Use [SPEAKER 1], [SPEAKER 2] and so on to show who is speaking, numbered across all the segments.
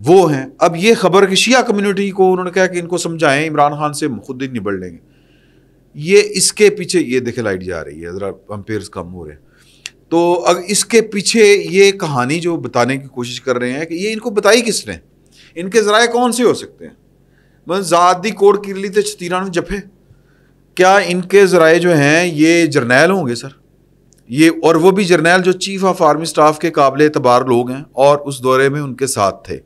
[SPEAKER 1] وہ ہیں. اب یہ خبر کہ شیعہ کمیونٹی کو انہوں نے کہا کہ ان کو سمجھائیں عمران خان سے خود ہی نبڑ لیں گے. یہ اس کے پیچھے یہ دیکھیں لائٹ جا رہی ہے, ذرا امپیئرز کم ہو رہے ہیں. تو اب اس کے پیچھے یہ کہانی جو بتانے کی کوشش کر رہے ہیں کہ یہ ان کو بتائی کس نے, ان کے ذرائع کون سے ہو سکتے ہیں. بس ذات دی کوڑ کرلی تے چھتیران جپے, کیا ان کے ذرائع جو ہیں یہ جرنیل ہوں گے سر؟ یہ اور وہ بھی جرنیل جو چیف آف آرمی سٹاف کے قابل اعتبار لوگ ہیں اور اس دورے میں ان کے ساتھ تھے.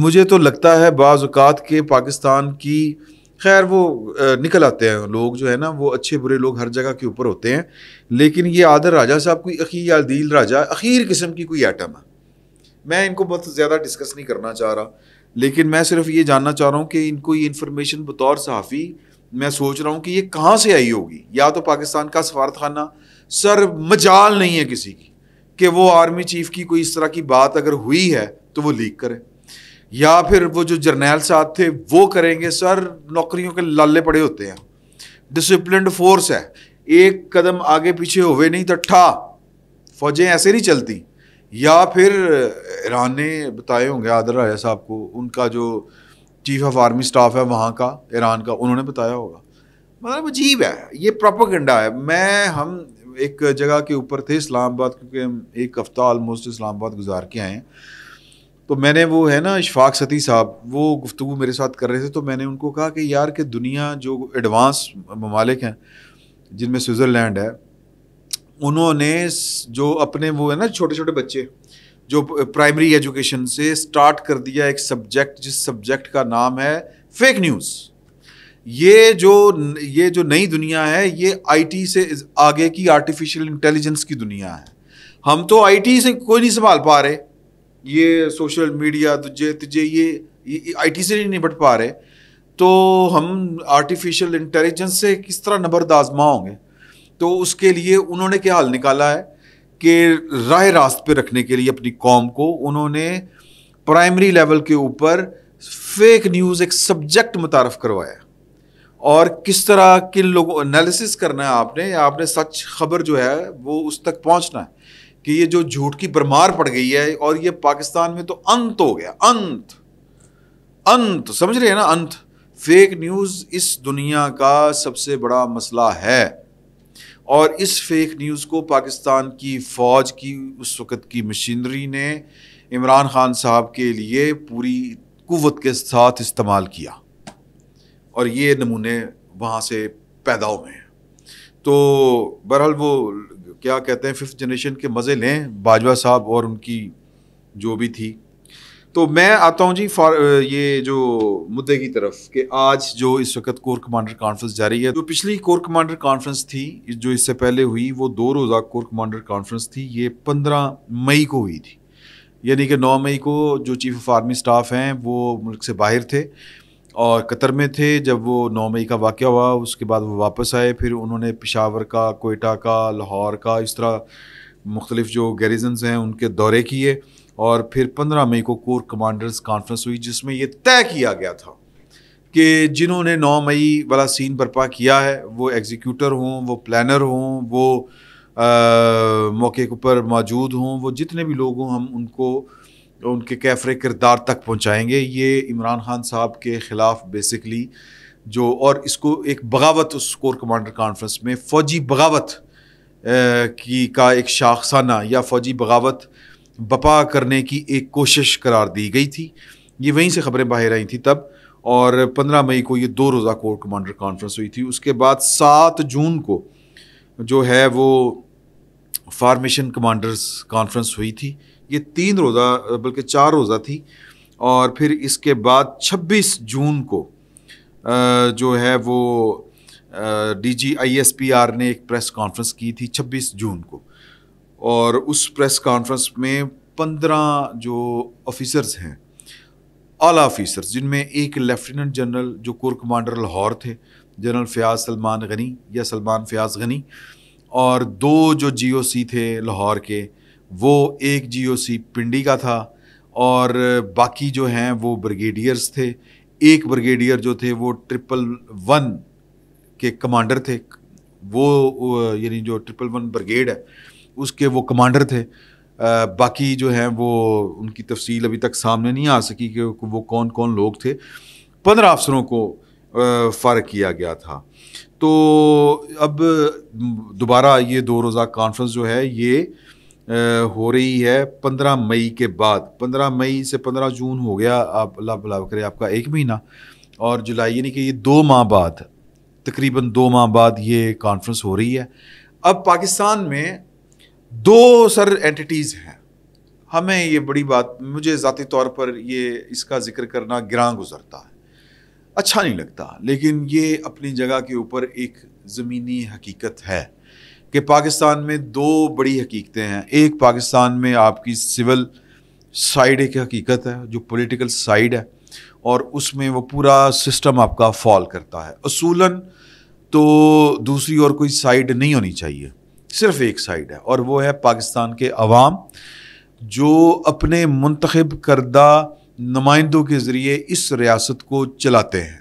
[SPEAKER 1] مجھے تو لگتا ہے بعض اوقات کہ پاکستان کی, خیر وہ نکل آتے ہیں لوگ جو ہے نا, وہ اچھے برے لوگ ہر جگہ کے اوپر ہوتے ہیں, لیکن یہ عادل راجہ صاحب کوئی اخیر یا عدیل راجہ اخیر قسم کی کوئی ایٹم ہے. میں ان کو بہت زیادہ ڈسکس نہیں کرنا چاہ رہا, لیکن میں صرف یہ جاننا چاہ رہا ہوں کہ ان کو یہ انفارمیشن بطور صحافی میں سوچ رہا ہوں کہ یہ کہاں سے آئی ہوگی. یا تو پاکستان کا سفارت خانہ, سر مجال نہیں ہے کسی کی کہ وہ آرمی چیف کی کوئی اس طرح کی بات اگر ہوئی ہے تو وہ لیک کرے, یا پھر وہ جو جرنیل ساتھ تھے وہ کریں گے. سر نوکریوں کے لالے پڑے ہوتے ہیں, ڈسپلنڈ فورس ہے, ایک قدم آگے پیچھے ہوئے نہیں تو ٹھا, فوجیں ایسے نہیں چلتی. یا پھر ایران نے بتائے ہوں گے عادل راجہ صاحب کو, ان کا جو چیف آف آرمی سٹاف ہے وہاں کا ایران کا, انہوں نے بتایا ہوگا. مطلب عجیب ہے, یہ پروپیگنڈا ہے. ہم ایک جگہ کے اوپر تھے اسلام آباد, کیونکہ ہم ایک ہفتہ آلموسٹ اسلام آباد گزار کے آئے ہیں, تو میں نے وہ ہے نا اشفاق ستی صاحب, وہ گفتگو میرے ساتھ کر رہے تھے, تو میں نے ان کو کہا کہ یار کہ دنیا جو ایڈوانس ممالک ہیں جن میں سوئٹزرلینڈ ہے, انہوں نے جو اپنے وہ ہے نا چھوٹے چھوٹے بچے جو پرائمری ایجوکیشن سے سٹارٹ کر دیا ایک سبجیکٹ, جس سبجیکٹ کا نام ہے فیک نیوز. یہ جو نئی دنیا ہے یہ آئی ٹی سے آگے کی آرٹیفیشیل انٹیلیجنس کی دنیا ہے. ہم تو آئی ٹی سے کوئی نہیں سنبھال پا رہے, یہ سوشل میڈیا تجھے یہ آئی ٹی سے نہیں نپٹ پا رہے, تو ہم آرٹیفیشیل انٹیلیجنس سے کس طرح نبرد آزما ہوں گے. تو اس کے لیے انہوں نے کیا حل نکالا ہے کہ راہ راست پہ رکھنے کے لیے اپنی قوم کو انہوں نے پرائمری لیول کے اوپر فیک نیوز ایک سبجیکٹ متعارف کروایا, اور کس طرح کن لوگوں انالیسس کرنا ہے. آپ نے سچ خبر جو ہے وہ اس تک پہنچنا ہے کہ یہ جو جھوٹ کی برمار پڑ گئی ہے, اور یہ پاکستان میں تو انت ہو گیا, انت سمجھ رہے ہیں نا, انت. فیک نیوز اس دنیا کا سب سے بڑا مسئلہ ہے, اور اس فیک نیوز کو پاکستان کی فوج کی اس وقت کی مشینری نے عمران خان صاحب کے لیے پوری قوت کے ساتھ استعمال کیا, اور یہ نمونے وہاں سے پیدا ہوئے ہیں. تو بہرحال وہ کیا کہتے ہیں ففتھ جنریشن کے مزے لیں باجوہ صاحب اور ان کی جو بھی تھی. تو میں آتا ہوں جی یہ جو مدعے کی طرف, کہ آج جو اس وقت کور کمانڈر کانفرنس جاری ہے, جو پچھلی کور کمانڈر کانفرنس تھی جو اس سے پہلے ہوئی, وہ 2 روزہ کور کمانڈر کانفرنس تھی. یہ 15 مئی کو ہوئی تھی, یعنی کہ 9 مئی کو جو چیف آف آرمی سٹاف ہیں وہ ملک سے باہر تھے اور قطر میں تھے. جب وہ 9 مئی کا واقعہ ہوا اس کے بعد وہ واپس آئے, پھر انہوں نے پشاور کا, کوئٹہ کا, لاہور کا, اس طرح مختلف جو گیریزنز ہیں ان کے دورے کیے, اور پھر 15 مئی کو کور کمانڈرز کانفرنس ہوئی, جس میں یہ طے کیا گیا تھا کہ جنہوں نے 9 مئی والا سین برپا کیا ہے وہ ایگزیکیوٹر ہوں, وہ پلانر ہوں, وہ موقع پر موجود ہوں, وہ جتنے بھی لوگ ہوں, ہم ان کو ان کے کیفر کردار تک پہنچائیں گے. یہ عمران خان صاحب کے خلاف بیسکلی جو, اور اس کو ایک بغاوت اس کور کمانڈر کانفرنس میں فوجی بغاوت کا ایک شاخسانہ یا فوجی بغاوت بپا کرنے کی ایک کوشش قرار دی گئی تھی. یہ وہیں سے خبریں باہر آئی تھیں تب, اور 15 مئی کو یہ 2 روزہ کور کمانڈر کانفرنس ہوئی تھی. اس کے بعد 7 جون کو جو ہے وہ فارمیشن کمانڈرز کانفرنس ہوئی تھی. یہ 3 روزہ بلکہ 4 روزہ تھی, اور پھر اس کے بعد 26 جون کو جو ہے وہ D G I S P R نے ایک پریس کانفرنس کی تھی 26 جون کو, اور اس پریس کانفرنس میں 15 جو آفیسرز ہیں, اعلیٰ آفیسرز, جن میں ایک لیفٹیننٹ جنرل جو کور کمانڈر لاہور تھے, جنرل فیاض سلمان غنی یا سلمان فیاض غنی, اور 2 جو جی او سی تھے لاہور کے, وہ ایک جی او سی پنڈی کا تھا, اور باقی جو ہیں وہ بریگیڈیئرز تھے. ایک بریگیڈیئر جو تھے وہ 111 کے کمانڈر تھے, وہ یعنی جو 111 بریگیڈ ہے اس کے وہ کمانڈر تھے. باقی جو ہیں وہ ان کی تفصیل ابھی تک سامنے نہیں آ سکی کہ وہ کون کون لوگ تھے. 15 افسروں کو فارغ کیا گیا تھا. تو اب دوبارہ یہ 2 روزہ کانفرنس جو ہے یہ ہو رہی ہے 15 مئی کے بعد. 15 مئی سے 15 جون ہو گیا, آپ اللہ بھلا کرے آپ کا 1 مہینہ, اور جولائی, یعنی کہ یہ 2 ماہ بعد, تقریباً 2 ماہ بعد یہ کانفرنس ہو رہی ہے. اب پاکستان میں 2 اینٹیٹیز ہیں. ہمیں یہ بڑی بات, مجھے ذاتی طور پر یہ اس کا ذکر کرنا گراں گزرتا ہے, اچھا نہیں لگتا, لیکن یہ اپنی جگہ کے اوپر ایک زمینی حقیقت ہے کہ پاکستان میں 2 بڑی حقیقتیں ہیں. ایک پاکستان میں آپ کی سول سائیڈ ایک حقیقت ہے جو پولیٹیکل سائیڈ ہے, اور اس میں وہ پورا سسٹم آپ کا فال کرتا ہے. اصولاً تو دوسری اور کوئی سائیڈ نہیں ہونی چاہیے, صرف ایک سائیڈ ہے, اور وہ ہے پاکستان کے عوام جو اپنے منتخب کردہ نمائندوں کے ذریعے اس ریاست کو چلاتے ہیں.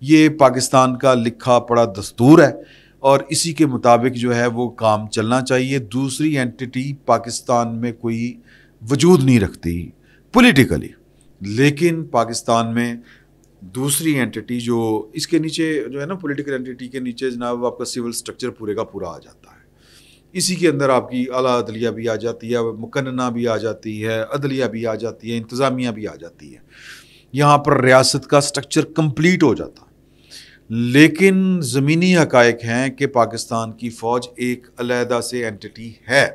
[SPEAKER 1] یہ پاکستان کا لکھا پڑا دستور ہے, اور اسی کے مطابق جو ہے وہ کام چلنا چاہیے. دوسری اینٹی پاکستان میں کوئی وجود نہیں رکھتی پولیٹیکلی, لیکن پاکستان میں دوسری اینٹی جو اس کے نیچے جو ہے نا, پولیٹیکل اینٹی کے نیچے جناب آپ کا سول سٹرکچر پورے کا پورا آ جاتا ہے. اسی کے اندر آپ کی اعلیٰ عدلیہ بھی آ جاتی ہے, مقننہ بھی آ جاتی ہے, عدلیہ بھی آ جاتی ہے, انتظامیہ بھی آ جاتی ہے. یہاں پر ریاست کا سٹرکچر کمپلیٹ ہو جاتا. لیکن زمینی حقائق ہیں کہ پاکستان کی فوج ایک علیحدہ سے اینٹی ہے,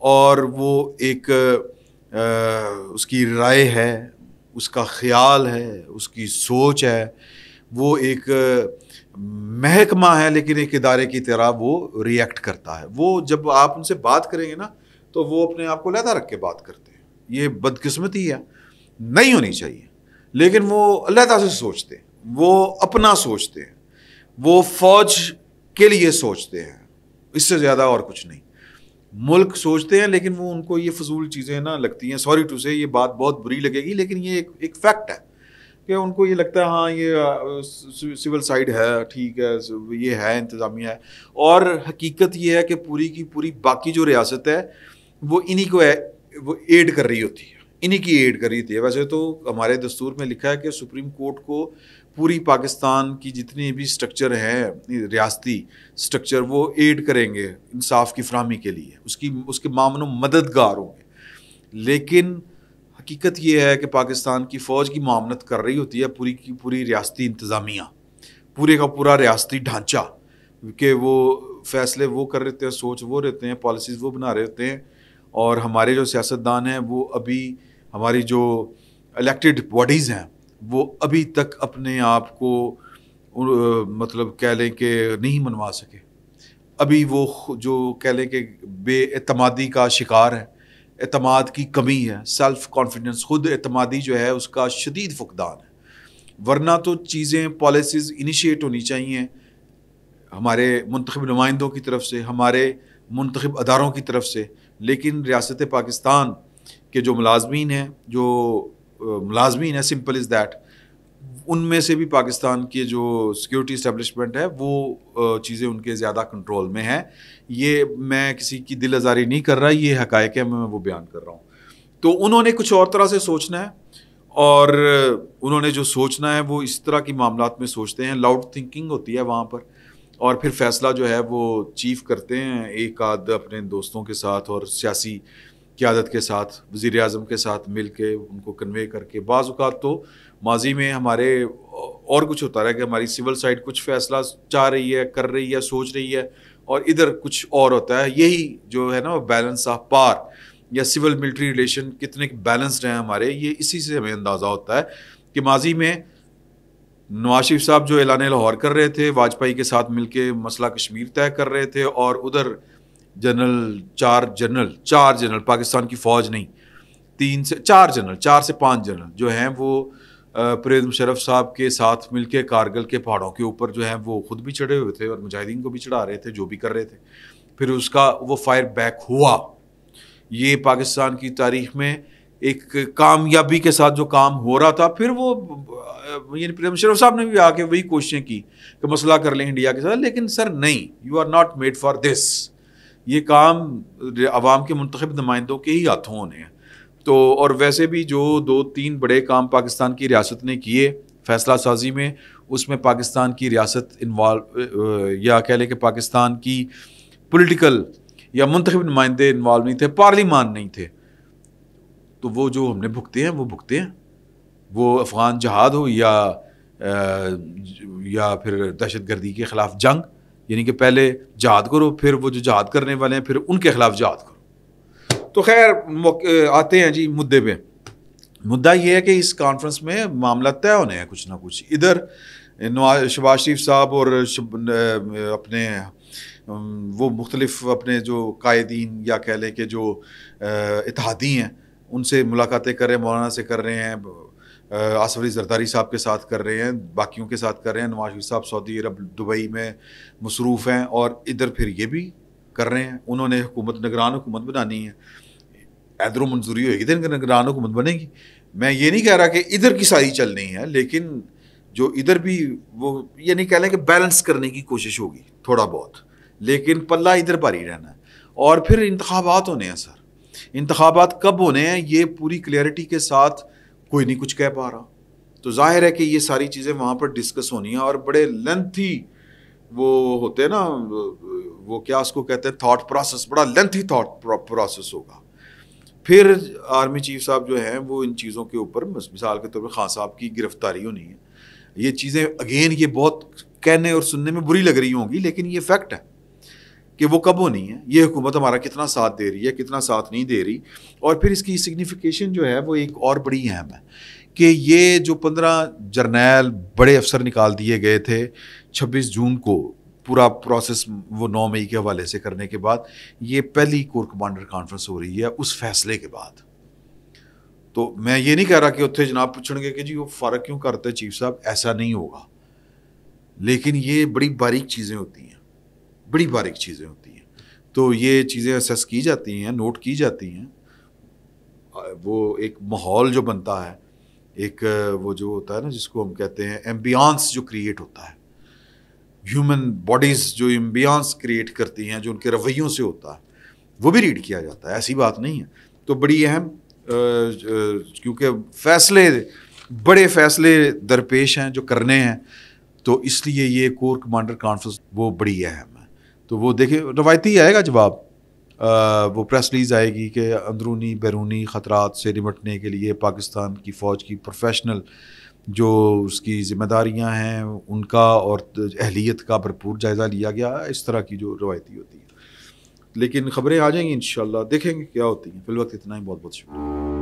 [SPEAKER 1] اور وہ ایک اس کی رائے ہے, اس کا خیال ہے, اس کی سوچ ہے, وہ ایک محکمہ ہے, لیکن ایک ادارے کی طرح وہ ریئیکٹ کرتا ہے. وہ جب آپ ان سے بات کریں گے نا تو وہ اپنے آپ کو علیحدہ رکھ کے بات کرتے ہیں. یہ بدقسمتی ہے, نہیں ہونی چاہیے, لیکن وہ علیحدہ سے سوچتے ہیں, وہ اپنا سوچتے ہیں, وہ فوج کے لیے سوچتے ہیں, اس سے زیادہ اور کچھ نہیں. ملک سوچتے ہیں, لیکن وہ ان کو یہ فضول چیزیں نہ لگتی ہیں. سوری ٹو سے یہ بات بہت بری لگے گی, لیکن یہ ایک فیکٹ ہے کہ ان کو یہ لگتا ہے ہاں یہ سول سائیڈ ہے, ٹھیک ہے, یہ ہے انتظامیہ ہے. اور حقیقت یہ ہے کہ پوری کی پوری باقی جو ریاست ہے وہ انہی کو وہ ایڈ کر رہی ہوتی ہے, انہی کی ایڈ کر رہی تھی. ویسے تو ہمارے دستور میں لکھا ہے کہ سپریم کورٹ کو پوری پاکستان کی جتنی بھی سٹرکچر ہیں ریاستی سٹرکچر وہ ایڈ کریں گے انصاف کی فراہمی کے لیے, اس کے معاون و مددگار ہوں گے. لیکن حقیقت یہ ہے کہ پاکستان کی فوج کی معاونت کر رہی ہوتی ہے پوری کی پوری ریاستی انتظامیہ, پورے کا پورا ریاستی ڈھانچہ, کہ وہ فیصلے وہ کر رہتے ہیں, سوچ وہ رہتے ہیں, پالیسیز وہ بنا رہے ہوتے ہیں. اور ہمارے جو سیاستدان ہیں وہ ابھی, ہماری جو الیکٹڈ باڈیز ہیں وہ ابھی تک اپنے آپ کو مطلب کہہ لیں کہ نہیں منوا سکے. ابھی وہ جو کہہ لیں کہ بے اعتمادی کا شکار ہے, اعتماد کی کمی ہے, سیلف کانفیڈنس, خود اعتمادی جو ہے اس کا شدید فقدان ہے. ورنہ تو چیزیں پالیسیز انیشیٹ ہونی چاہیے ہمارے منتخب نمائندوں کی طرف سے, ہمارے منتخب اداروں کی طرف سے. لیکن ریاست پاکستان کے جو ملازمین ہیں سمپل از دیٹ, ان میں سے بھی پاکستان کے جو سیکیورٹی اسٹیبلشمنٹ ہے وہ چیزیں ان کے زیادہ کنٹرول میں ہیں. یہ میں کسی کی دل آزاری نہیں کر رہا, یہ حقائق ہے, میں وہ بیان کر رہا ہوں. تو انہوں نے کچھ اور طرح سے سوچنا ہے, اور انہوں نے جو سوچنا ہے وہ اس طرح کی معاملات میں سوچتے ہیں. لاؤڈ تھنکنگ ہوتی ہے وہاں پر, اور پھر فیصلہ جو ہے وہ چیف کرتے ہیں ایک آدھ اپنے دوستوں کے ساتھ اور سیاسی قیادت کے ساتھ, وزیر اعظم کے ساتھ مل کے ان کو کنوے کر کے. بعض اوقات تو ماضی میں ہمارے اور کچھ ہوتا رہا کہ ہماری سول سائڈ کچھ فیصلہ چاہ رہی ہے, کر رہی ہے, سوچ رہی ہے, اور ادھر کچھ اور ہوتا ہے. یہی جو ہے نا وہ بیلنس آف پار یا سول ملٹری ریلیشن کتنے بیلنسڈ ہیں ہمارے, یہ اسی سے ہمیں اندازہ ہوتا ہے کہ ماضی میں نواز شریف صاحب جو اعلان لاہور کر رہے تھے, واجپئی کے ساتھ مل کے مسئلہ کشمیر طے کر رہے تھے, اور ادھر چار جنرل پاکستان کی فوج نہیں, 4 سے 5 جنرل جو ہیں وہ پرویز مشرف صاحب کے ساتھ مل کے کارگل کے پہاڑوں کے اوپر جو ہیں وہ خود بھی چڑھے ہوئے تھے اور مجاہدین کو بھی چڑھا رہے تھے, جو بھی کر رہے تھے. پھر اس کا وہ فائر بیک ہوا. یہ پاکستان کی تاریخ میں ایک کامیابی کے ساتھ جو کام ہو رہا تھا. پھر وہ یعنی پرویز مشرف صاحب نے بھی آ کے وہی کوششیں کی کہ مسئلہ کر لیں انڈیا کے ساتھ, لیکن سر نہیں, you are not made for this. یہ کام عوام کے منتخب نمائندوں کے ہی ہاتھوں ہونے ہیں. تو اور ویسے بھی جو 2-3 بڑے کام پاکستان کی ریاست نے کیے فیصلہ سازی میں، اس میں پاکستان کی ریاست انوالو یا کہہ لیں کہ پاکستان کی پولیٹیکل یا منتخب نمائندے انوالو نہیں تھے، پارلیمان نہیں تھے. تو وہ جو ہم نے بھگتے ہیں وہ بھگتے ہیں، وہ افغان جہاد ہو یا پھر دہشت گردی کے خلاف جنگ، یعنی کہ پہلے جہاد کرو، پھر وہ جو جہاد کرنے والے ہیں پھر ان کے خلاف جہاد کرو. تو خیر آتے ہیں جی مدعے پہ. مدعا یہ ہے کہ اس کانفرنس میں معاملہ طے ہونے ہیں کچھ نہ کچھ. ادھر شہباز شریف صاحب اور اپنے وہ مختلف اپنے جو قائدین یا کہہ لیں کہ جو اتحادی ہیں ان سے ملاقاتیں کر رہے ہیں، مولانا سے کر رہے ہیں، آصف علی زرداری صاحب کے ساتھ کر رہے ہیں، باقیوں کے ساتھ کر رہے ہیں. نواز شریف صاحب سعودی عرب دبئی میں مصروف ہیں، اور ادھر پھر یہ بھی کر رہے ہیں. انہوں نے نگران حکومت بنانی ہے، ادھر و منظوری ہوئے گی تو نگران حکومت بنے گی. میں یہ نہیں کہہ رہا کہ ادھر کی ساری چلنی ہے، لیکن جو ادھر بھی وہ یہ نہیں کہہ لیں کہ بیلنس کرنے کی کوشش ہوگی تھوڑا بہت، لیکن پلہ ادھر پر ہی رہنا ہے. اور پھر انتخابات ہونے ہیں سر. انتخابات کب ہونے ہیں یہ پوری کلیئرٹی کے ساتھ کوئی نہیں کچھ کہہ پا رہا. تو ظاہر ہے کہ یہ ساری چیزیں وہاں پر ڈسکس ہونی ہیں، اور بڑے لینتھی وہ ہوتے ہیں نا، وہ کیا اس کو کہتے ہیں، تھاٹ پروسیس، بڑا لینتھی تھاٹ پروسیس ہوگا. پھر آرمی چیف صاحب جو ہیں وہ ان چیزوں کے اوپر، مثال کے طور پر خان صاحب کی گرفتاری ہونی ہے. یہ چیزیں اگین یہ بہت کہنے اور سننے میں بری لگ رہی ہوں گی، لیکن یہ فیکٹ ہے کہ وہ کب ہونی ہے. یہ حکومت ہمارا کتنا ساتھ دے رہی ہے، کتنا ساتھ نہیں دے رہی. اور پھر اس کی سگنیفیکیشن جو ہے وہ ایک اور بڑی اہم ہے کہ یہ جو 15 جرنیل بڑے افسر نکال دیے گئے تھے 26 جون کو، پورا پروسیس وہ 9 مئی کے حوالے سے کرنے کے بعد، یہ پہلی کور کمانڈر کانفرنس ہو رہی ہے اس فیصلے کے بعد. تو میں یہ نہیں کہہ رہا کہ اتنے جناب پوچھیں گے کہ جی وہ فرق کیوں کرتے چیف صاحب، ایسا نہیں ہوگا. لیکن یہ بڑی باریک چیزیں ہوتی ہیں، بڑی باریک چیزیں ہوتی ہیں. تو یہ چیزیں اسیس کی جاتی ہیں، نوٹ کی جاتی ہیں. وہ ایک ماحول جو بنتا ہے، ایک وہ جو ہوتا ہے نا جس کو ہم کہتے ہیں ایمبیانس جو کریٹ ہوتا ہے، ہیومن باڈیز جو ایمبیانس کریٹ کرتی ہیں جو ان کے رویوں سے ہوتا ہے، وہ بھی ریڈ کیا جاتا ہے. ایسی بات نہیں ہے. تو بڑی اہم کیونکہ فیصلے، بڑے فیصلے درپیش ہیں جو کرنے ہیں، تو اس لیے یہ کور کمانڈر کانفرنس وہ بڑی اہم ہے. تو وہ دیکھیں روایتی آئے گا جواب، وہ پریس ریلیز آئے گی کہ اندرونی بیرونی خطرات سے نمٹنے کے لیے پاکستان کی فوج کی پروفیشنل جو اس کی ذمہ داریاں ہیں ان کا اور اہلیت کا بھرپور جائزہ لیا گیا. اس طرح کی جو روایتی ہوتی ہے، لیکن خبریں آ جائیں گی انشاءاللہ، دیکھیں گے کیا ہوتی ہیں. فی الوقت اتنا ہی. بہت بہت شکریہ.